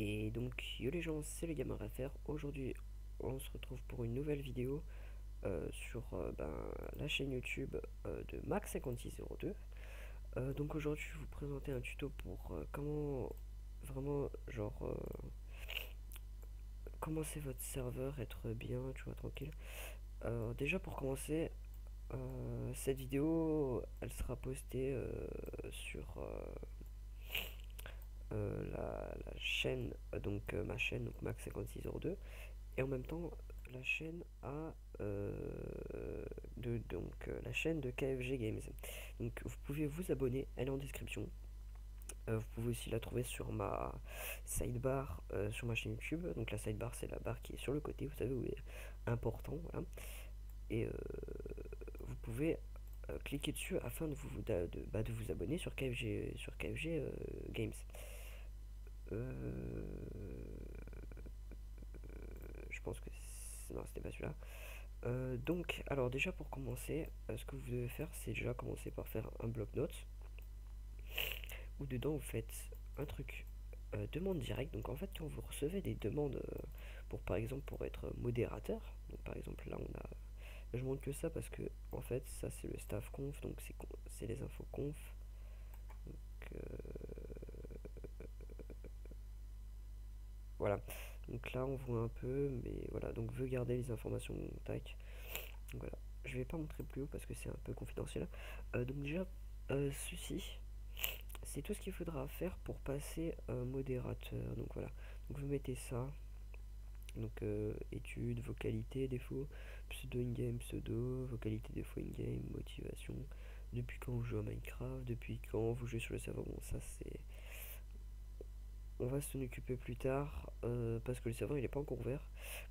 Et donc, yo les gens, c'est le gamin FR. Aujourd'hui, on se retrouve pour une nouvelle vidéo sur la chaîne YouTube de Max5602. Donc aujourd'hui, je vais vous présenter un tuto pour comment vraiment, commencer votre serveur, être bien, tu vois, tranquille. Déjà pour commencer, cette vidéo, elle sera postée sur la chaîne, ma chaîne, donc Max5602, et en même temps la chaîne la chaîne de KFG Games. Donc vous pouvez vous abonner, elle est en description. Vous pouvez aussi la trouver sur ma sidebar sur ma chaîne YouTube. Donc la sidebar, c'est la barre qui est sur le côté, vous savez, où est important, voilà. Et vous pouvez cliquer dessus afin de vous abonner sur KFG Games. Je pense que non, c'était pas celui-là. Donc, alors déjà pour commencer, ce que vous devez faire, c'est déjà commencer par faire un bloc-notes où dedans vous faites un truc demande directe. Donc en fait, quand vous recevez des demandes pour par exemple pour être modérateur, donc par exemple là on a, je montre que ça parce que en fait ça c'est le staff conf, donc c'est les infos conf. Donc voilà, donc là on voit un peu, mais voilà, donc veut garder les informations, tac. Donc voilà, je vais pas montrer plus haut parce que c'est un peu confidentiel. Donc déjà, ceci, c'est tout ce qu'il faudra faire pour passer modérateur. Donc voilà, donc vous mettez ça. Donc études, vocalité, défaut, pseudo in-game, pseudo, vocalité, défaut in-game, motivation, depuis quand vous jouez à Minecraft, depuis quand vous jouez sur le serveur. Bon, ça c'est, on va s'en occuper plus tard parce que le serveur il est pas encore ouvert.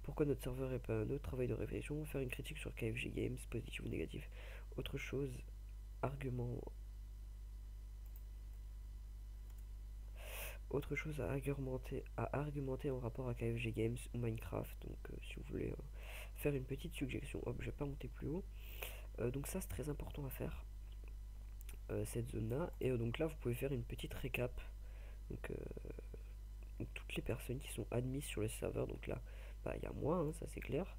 Pourquoi notre serveur est pas un autre travail de réflexion, faire une critique sur KFG Games, positif ou négatif. Autre chose, argument. Autre chose à argumenter en rapport à KFG Games ou Minecraft. Donc si vous voulez faire une petite suggestion, hop, je vais pas monter plus haut. Donc ça c'est très important à faire, cette zone là. Et donc là vous pouvez faire une petite récap. Donc toutes les personnes qui sont admises sur le serveur, donc là il y a moi, hein, ça c'est clair.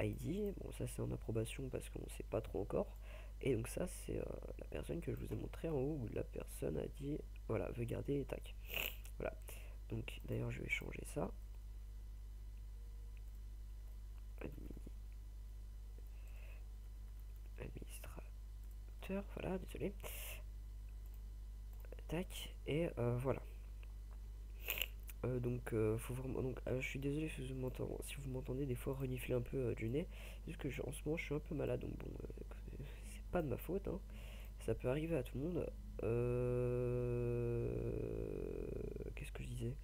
ID, bon ça c'est en approbation parce qu'on sait pas trop encore. Et donc ça c'est la personne que je vous ai montré en haut où la personne a dit voilà, veut garder, tac. Voilà, donc d'ailleurs je vais changer ça. Administrateur, voilà, désolé. Tac, et voilà. Faut vraiment. Donc, je suis désolé si vous m'entendez des fois renifler un peu du nez. Juste que en ce moment, je suis un peu malade, donc bon, c'est pas de ma faute, hein. Ça peut arriver à tout le monde. Qu'est-ce que je disais?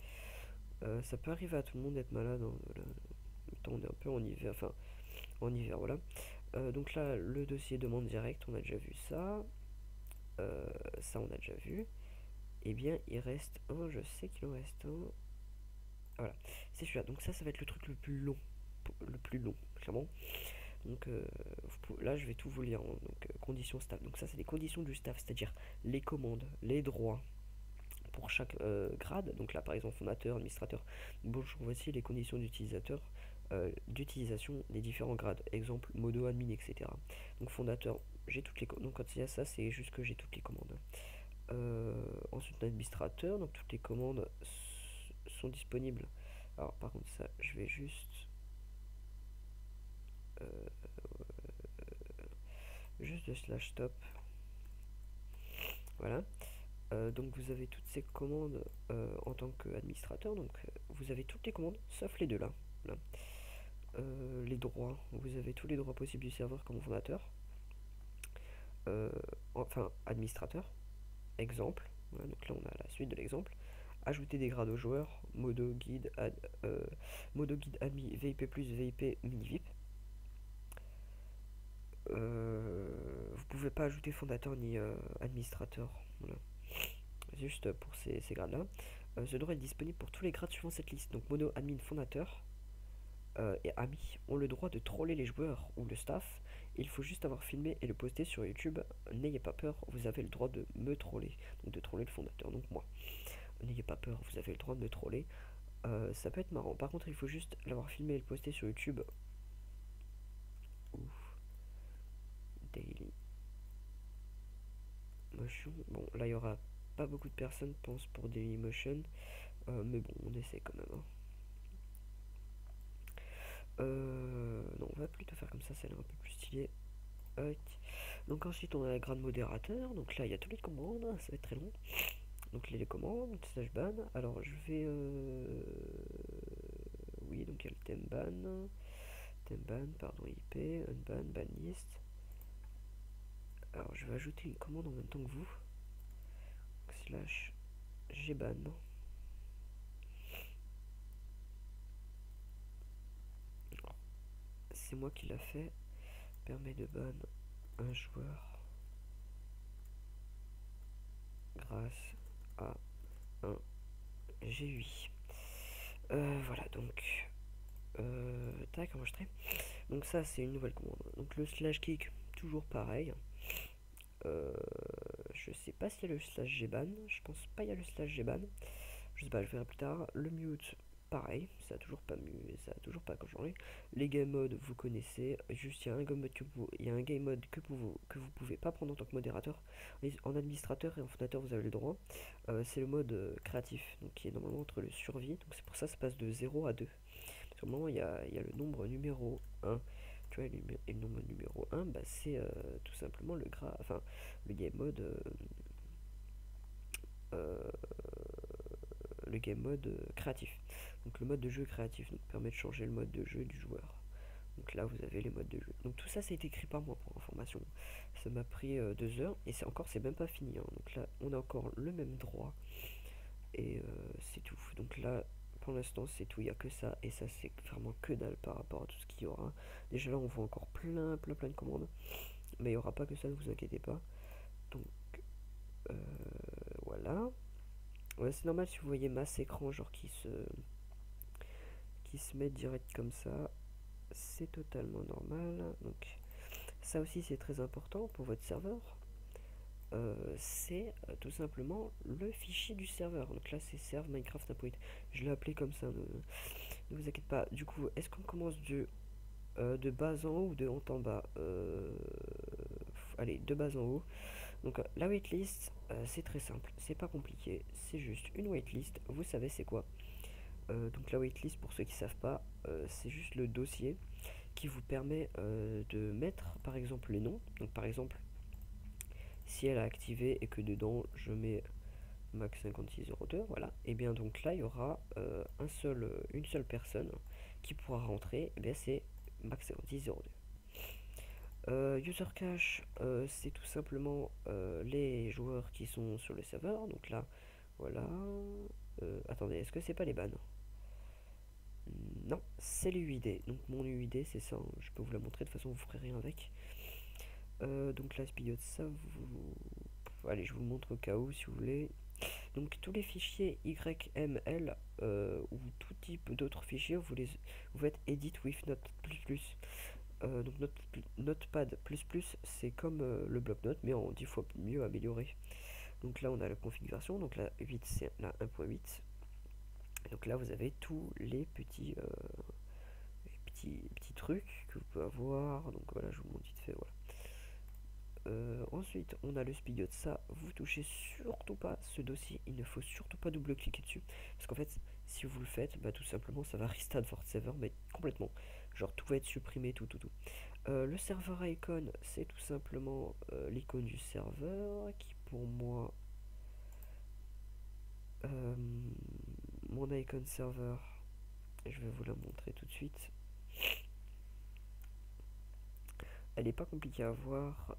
Ça peut arriver à tout le monde d'être malade, hein, voilà. On est un peu en hiver, enfin, en hiver, voilà. Donc là, le dossier demande direct, on a déjà vu ça. Ça, on a déjà vu. Eh bien, il reste un, je sais qu'il en reste un. Voilà, c'est celui-là. Donc ça va être le truc le plus long, clairement. Donc là, je vais tout vous lire, hein. Donc conditions staff. Donc ça, c'est les conditions du staff, c'est-à-dire les commandes, les droits pour chaque grade. Donc là, par exemple, fondateur, administrateur. Bonjour, voici les conditions d'utilisateur, d'utilisation des différents grades. Exemple, modo, admin, etc. Donc fondateur, j'ai toutes les. Donc quand il y a ça, c'est juste que j'ai toutes les commandes. Ensuite, l'administrateur, donc toutes les commandes sont disponibles. Alors par contre ça, je vais juste le slash stop. Voilà. Donc vous avez toutes ces commandes en tant qu'administrateur. Donc vous avez toutes les commandes sauf les deux là. Voilà. Les droits, vous avez tous les droits possibles du serveur comme fondateur. Enfin administrateur. Exemple. Voilà, donc là on a la suite de l'exemple. Ajouter des grades aux joueurs, modo guide, admin, VIP+, VIP, mini VIP. Vous pouvez pas ajouter fondateur ni administrateur, voilà. Juste pour ces grades là. Ce droit est disponible pour tous les grades suivant cette liste. Donc modo, admin, fondateur et amis ont le droit de troller les joueurs ou le staff. Il faut juste avoir filmé et le poster sur YouTube. N'ayez pas peur, vous avez le droit de me troller, donc de troller le fondateur, donc moi. n'ayez pas peur, vous avez le droit de me troller. Ça peut être marrant. Par contre, il faut juste l'avoir filmé et le poster sur YouTube. Ouf. Daily Motion. Bon, là, il y aura pas beaucoup de personnes, pense, pour Daily Motion. Mais bon, on essaie quand même. Hein. Non, on va plutôt faire comme ça a l'air un peu plus stylé. Ok. Donc ensuite, on a la grade modérateur. Donc là, il y a toutes les commandes. Ça va être très long. Donc les commandes, slash ban. Alors, je vais... Oui, donc il y a le thème ban. Thème ban, pardon, IP, unban, ban list. Alors, je vais ajouter une commande en même temps que vous. Slash gban. C'est moi qui l'a fait. Permet de ban un joueur grâce à un GUI. Voilà, donc tac, enregistré. Donc ça, c'est une nouvelle commande. Donc le slash kick, toujours pareil. Je sais pas s'il y a le slash gban. Je pense pas il y a le slash gban. Je sais pas, je verrai plus tard. Le mute, pareil, ça a toujours pas changé. Les game modes, vous connaissez. Juste, il y a un game mode que vous pouvez pas prendre en tant que modérateur. En administrateur et en fondateur, vous avez le droit. C'est le mode créatif, donc qui est normalement entre le survie. Donc c'est pour ça ça passe de 0 à 2. Parce qu'au moment, il y a le nombre numéro 1. Tu vois, et le nombre numéro 1, bah, c'est tout simplement le game mode. Euh, le game mode créatif. Donc le mode de jeu créatif donc, permet de changer le mode de jeu du joueur. Donc là vous avez les modes de jeu. Donc tout ça c'est écrit par moi pour information. Ça m'a pris 2 heures et c'est même pas fini. Hein. Donc là on a encore le même droit et c'est tout. Donc là pour l'instant c'est tout, il n'y a que ça et ça c'est vraiment que dalle par rapport à tout ce qu'il y aura. Déjà là on voit encore plein de commandes. Mais il n'y aura pas que ça, ne vous inquiétez pas. Donc euh, voilà. Ouais, c'est normal si vous voyez masse écran genre qui se met direct comme ça, c'est totalement normal. Donc ça aussi c'est très important pour votre serveur. C'est tout simplement le fichier du serveur. Donc là c'est serve Minecraft Apoid. Je l'ai appelé comme ça, ne vous inquiétez pas. Du coup, est-ce qu'on commence de bas en haut ou de haut en bas Allez, de bas en haut. Donc la waitlist, c'est très simple, c'est pas compliqué, c'est juste une waitlist. Vous savez c'est quoi? Donc la waitlist, pour ceux qui savent pas, c'est juste le dossier qui vous permet de mettre par exemple les noms. Donc par exemple, si elle a activé et que dedans je mets max 5602, voilà, et bien donc là il y aura une seule personne qui pourra rentrer, et bien c'est max 5602. User cache, c'est tout simplement les joueurs qui sont sur le serveur. Donc là, voilà. Attendez, est-ce que c'est pas les bans? Non, c'est l'UID. Donc mon UID, c'est ça. Hein. Je peux vous la montrer, de toute façon, vous ferez rien avec. Donc là, Spillote, ça, allez, je vous le montre au cas où, si vous voulez. Donc tous les fichiers YML ou tout type d'autres fichiers, vous faites edit with Notepad++. Donc Notepad++, c'est comme le bloc-notes, mais en 10 fois mieux amélioré. Donc là, on a la configuration. Donc là, 8, c'est la 1.8. Donc là, vous avez tous les petits trucs que vous pouvez avoir. Donc voilà, je vous montre vite fait. Voilà. Ensuite, on a le Spigot. Ça, vous touchez surtout pas ce dossier. Il ne faut surtout pas double-cliquer dessus. Parce qu'en fait, si vous le faites, bah, tout simplement, ça va restart votre serveur, mais complètement. Genre, tout va être supprimé, tout. Le serveur icon, c'est tout simplement l'icône du serveur qui, pour moi, mon icon serveur, je vais vous la montrer tout de suite. Elle n'est pas compliquée à voir.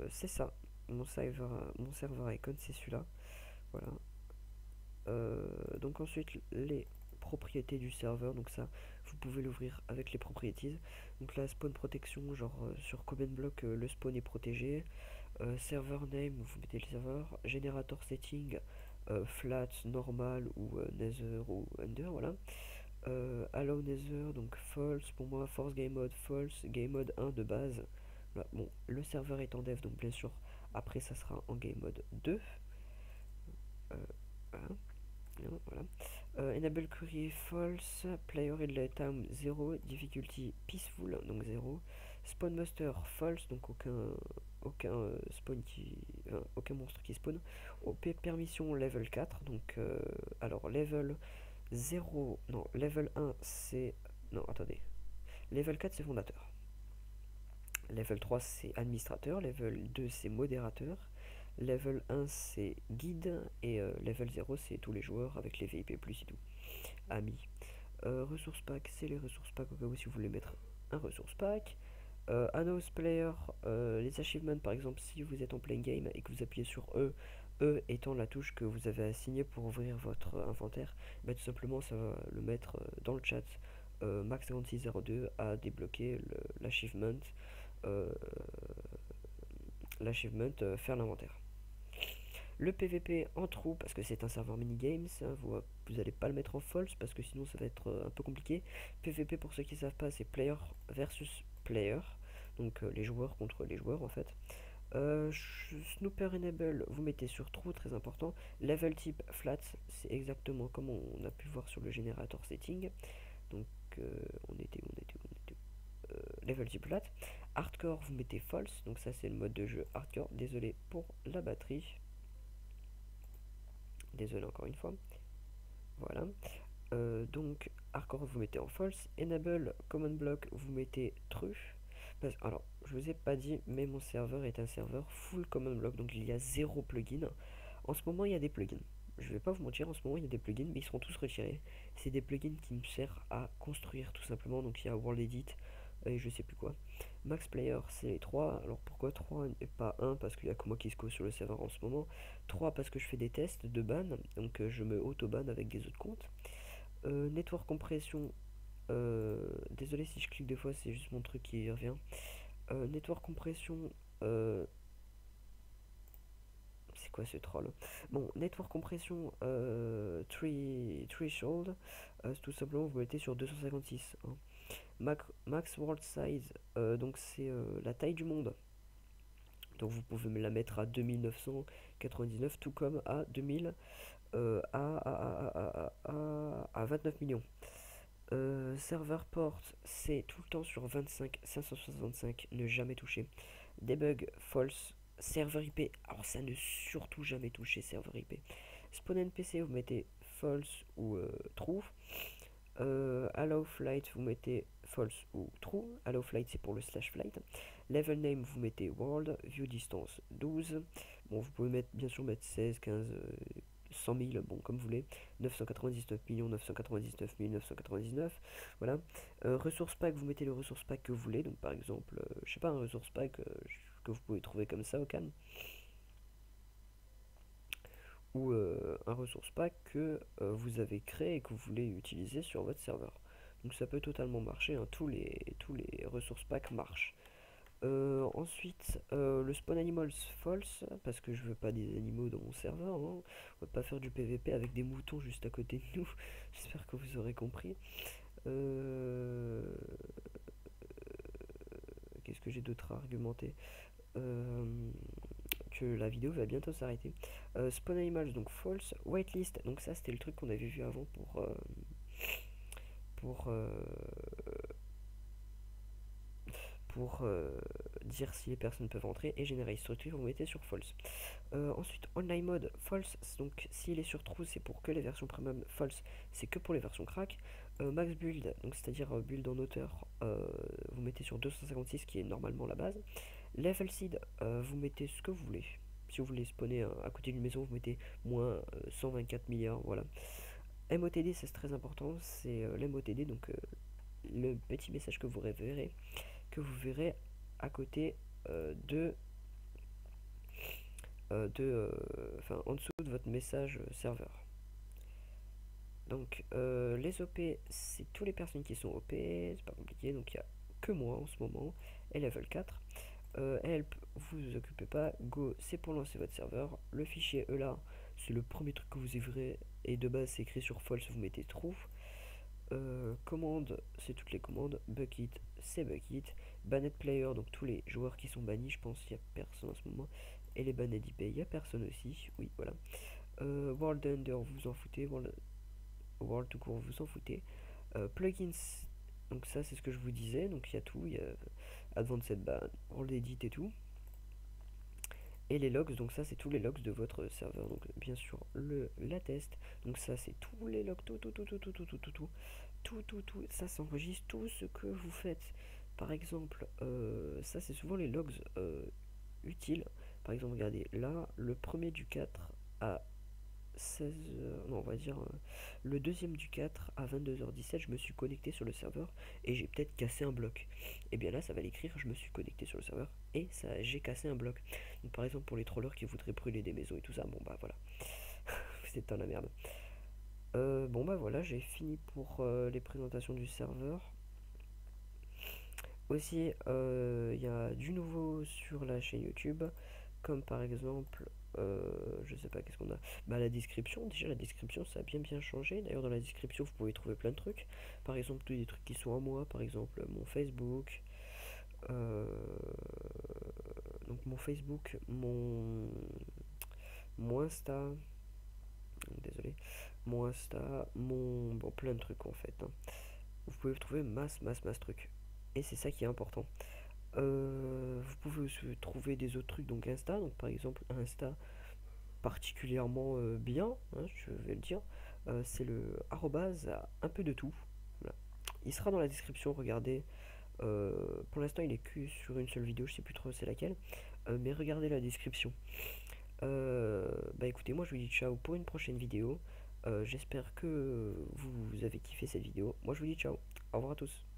C'est ça. Mon serveur icon, c'est celui-là. Voilà. Donc ensuite, les propriétés du serveur. Donc ça, vous pouvez l'ouvrir avec les propriétés. Donc là, spawn protection, genre sur Command Block, le spawn est protégé. Server name, vous mettez le serveur. Generator setting, flat, normal ou nether ou under, voilà. Allow nether, donc false pour moi, force game mode false, game mode 1 de base. Voilà. Bon, le serveur est en dev, donc bien sûr, après ça sera en game mode 2. Voilà. Non, voilà. Enable query false, player in time 0, difficulty peaceful, donc 0. Spawn master false, donc aucun spawn aucun monstre qui spawn. OP permission level 4, donc alors level 0, non, level 1 c'est. Non, attendez. Level 4 c'est fondateur. Level 3 c'est administrateur. Level 2 c'est modérateur. Level 1 c'est guide. Et level 0 c'est tous les joueurs avec les VIP plus et tout. Amis. Ressources pack, c'est les ressources pack au cas où si vous voulez mettre un ressource pack. Announce player, les achievements par exemple si vous êtes en plein game et que vous appuyez sur E étant la touche que vous avez assignée pour ouvrir votre inventaire, bah, tout simplement ça va le mettre dans le chat. Max5602 a débloqué l'achievement faire l'inventaire. Le PVP en trou parce que c'est un serveur minigames, hein, vous allez pas le mettre en false parce que sinon ça va être un peu compliqué. PVP pour ceux qui savent pas c'est player versus player, donc les joueurs contre les joueurs en fait. Snooper enable vous mettez sur trou, très important. Level type flat, c'est exactement comme on a pu voir sur le générateur setting. Donc on était level type flat. Hardcore vous mettez false, donc ça c'est le mode de jeu hardcore. Désolé pour la batterie. Désolé encore une fois. Voilà. Donc hardcore vous mettez en false. Enable common block vous mettez true. Alors je vous ai pas dit mais mon serveur est un serveur full common block, donc il y a 0 plugin. En ce moment il y a des plugins. Je vais pas vous mentir, en ce moment il y a des plugins mais ils seront tous retirés. C'est des plugins qui me servent à construire tout simplement. Donc il y a World Edit et je sais plus quoi. Max Player c'est les 3. Alors pourquoi 3 et pas 1? Parce qu'il y a que moi qui se cause sur le serveur en ce moment. 3 parce que je fais des tests de ban, donc je me auto-ban avec des autres comptes. Network compression, désolé si je clique des fois, c'est juste mon truc qui revient. Network compression, c'est quoi ce troll? Bon, network compression, threshold, tout simplement vous mettez sur 256. Hein. Max world size, donc c'est la taille du monde. Donc vous pouvez me la mettre à 2999, tout comme à 2000, à 29 millions. Serveur port, c'est tout le temps sur 25 565, ne jamais toucher. Debug false. Serveur IP, alors ça ne surtout jamais toucher serveur IP. Spawn NPC, vous mettez false ou true. Allow flight, vous mettez false ou true. Allow flight, c'est pour le slash flight. Level name, vous mettez world. View distance 12. Bon, vous pouvez bien sûr mettre 16, 15, 100 000, bon, comme vous voulez. 999 millions, 999 999. Voilà. Ressource pack, vous mettez le ressource pack que vous voulez. Donc, par exemple, je sais pas, un ressource pack que vous pouvez trouver comme ça au calme. Ou un ressource pack que vous avez créé et que vous voulez utiliser sur votre serveur. Donc ça peut totalement marcher, hein. Tous les ressources packs marchent. Ensuite, le spawn animals false, parce que je veux pas des animaux dans mon serveur. Hein. On va pas faire du PVP avec des moutons juste à côté de nous. J'espère que vous aurez compris. Qu'est-ce que j'ai d'autre à argumenter? Que la vidéo va bientôt s'arrêter. Spawn animals, donc false. Whitelist, donc ça c'était le truc qu'on avait vu avant pour dire si les personnes peuvent entrer, et generate structure vous mettez sur false. Ensuite online mode false, donc s'il est sur true c'est pour que les versions premium. False c'est que pour les versions crack. Max build, donc c'est à dire build en hauteur, vous mettez sur 256 qui est normalement la base. Level seed, vous mettez ce que vous voulez. Si vous voulez spawner à côté d'une maison, vous mettez moins 124 milliards, voilà. MOTD, c'est très important, c'est l'MOTD, donc le petit message que vous verrez à côté enfin en dessous de votre message serveur. Donc les OP, c'est toutes les personnes qui sont OP, c'est pas compliqué, donc il n'y a que moi en ce moment, et level 4. Help, vous occupez pas. Go, c'est pour lancer votre serveur. Le fichier là, c'est le premier truc que vous ouvrez, et de base c'est écrit sur false, vous mettez true. Commande, c'est toutes les commandes. Bucket, c'est bucket. Banned player, donc tous les joueurs qui sont bannis, je pense qu'il n'y a personne en ce moment. Et les banned IP, il n'y a personne aussi. Oui, voilà. World Ender, vous vous en foutez. World tout court, vous vous en foutez. Plugins, donc ça c'est ce que je vous disais. Donc il y a tout, il y a Advanced Ban, World Edit et tout. Et les logs, donc ça c'est tous les logs de votre serveur. Donc bien sûr la test. Donc ça c'est tous les logs, tout. Ça s'enregistre tout ce que vous faites. Par exemple, ça c'est souvent les logs utiles. Par exemple, regardez, là, le premier du 4 à 16h, non, on va dire le deuxième du 4 à 22h17, je me suis connecté sur le serveur et j'ai peut-être cassé un bloc. Et bien là, ça va l'écrire, je me suis connecté sur le serveur et ça, j'ai cassé un bloc. Donc par exemple, pour les trollers qui voudraient brûler des maisons et tout ça, bon bah voilà, c'est dans la merde. Bon bah voilà, j'ai fini pour les présentations du serveur. Aussi, il y a du nouveau sur la chaîne YouTube, comme par exemple, je sais pas qu'est-ce qu'on a. Bah la description, déjà la description ça a bien changé. D'ailleurs dans la description vous pouvez trouver plein de trucs. Par exemple tous des trucs qui sont à moi, par exemple mon Facebook, euh, donc mon Facebook, mon Insta, désolé, mon Insta, mon bon plein de trucs en fait, hein. Vous pouvez trouver masse trucs. Et c'est ça qui est important. Vous pouvez aussi trouver des autres trucs, donc Insta, donc par exemple Insta particulièrement bien, hein, je vais le dire, c'est le arrobase un peu de tout. Voilà. Il sera dans la description, regardez. Pour l'instant il est que sur une seule vidéo, je sais plus trop c'est laquelle, mais regardez la description. Bah écoutez, moi je vous dis ciao pour une prochaine vidéo. J'espère que vous avez kiffé cette vidéo. Moi je vous dis ciao. Au revoir à tous.